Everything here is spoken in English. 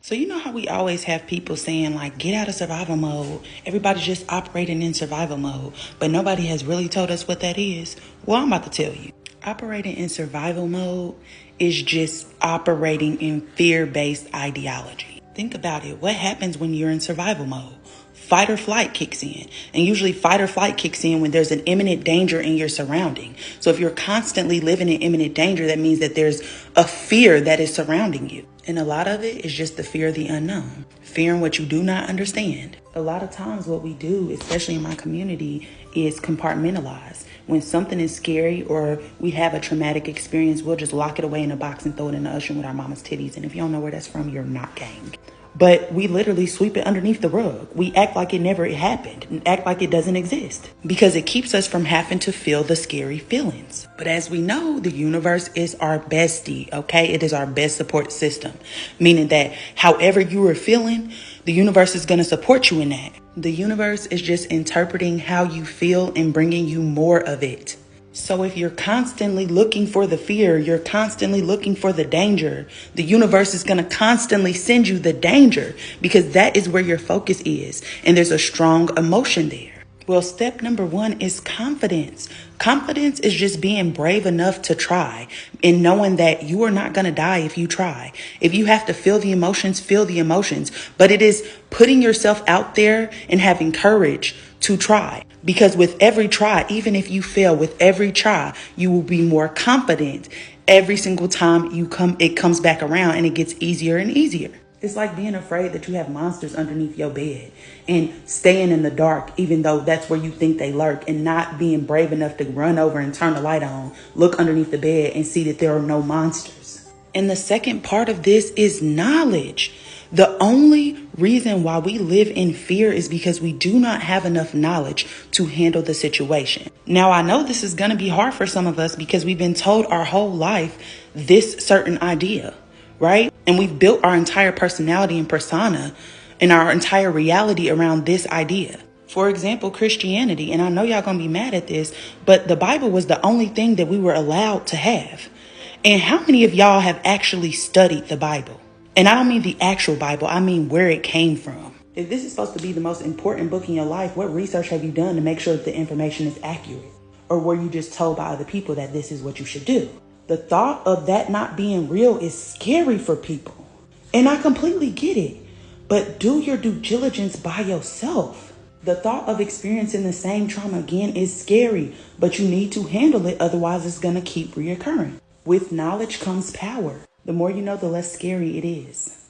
So you know how we always have people saying like, get out of survival mode. Everybody's just operating in survival mode, but nobody has really told us what that is. Well, I'm about to tell you. Operating in survival mode is just operating in fear-based ideology. Think about it. What happens when you're in survival mode? Fight or flight kicks in. And usually fight or flight kicks in when there's an imminent danger in your surrounding. So if you're constantly living in imminent danger, that means that there's a fear that is surrounding you. And a lot of it is just the fear of the unknown, fearing what you do not understand. A lot of times what we do, especially in my community, is compartmentalize. When something is scary or we have a traumatic experience, we'll just lock it away in a box and throw it in the ocean with our mama's titties. And if you don't know where that's from, you're not gang. But we literally sweep it underneath the rug. We act like it never happened and act like it doesn't exist because it keeps us from having to feel the scary feelings. But as we know, the universe is our bestie, okay? It is our best support system, meaning that however you are feeling, the universe is going to support you in that. The universe is just interpreting how you feel and bringing you more of it. So if you're constantly looking for the fear, you're constantly looking for the danger, the universe is going to constantly send you the danger because that is where your focus is. And there's a strong emotion there. Well, step number 1 is confidence. Confidence is just being brave enough to try and knowing that you are not going to die if you try. If you have to feel the emotions, feel the emotions. But it is putting yourself out there and having courage to try. Because with every try, even if you fail, with every try, you will be more confident. Every single time it comes back around and it gets easier and easier. It's like being afraid that you have monsters underneath your bed and staying in the dark, even though that's where you think they lurk, and not being brave enough to run over and turn the light on, look underneath the bed and see that there are no monsters. And the second part of this is knowledge. The only reason why we live in fear is because we do not have enough knowledge to handle the situation. Now, I know this is going to be hard for some of us because we've been told our whole life this certain idea, right? And we've built our entire personality and persona and our entire reality around this idea. For example, Christianity, and I know y'all gonna be mad at this, but the Bible was the only thing that we were allowed to have. And how many of y'all have actually studied the Bible? And I don't mean the actual Bible, I mean where it came from. If this is supposed to be the most important book in your life, what research have you done to make sure that the information is accurate? Or were you just told by other people that this is what you should do? The thought of that not being real is scary for people. And I completely get it. But do your due diligence by yourself. The thought of experiencing the same trauma again is scary, but you need to handle it. Otherwise, it's going to keep reoccurring. With knowledge comes power. The more you know, the less scary it is.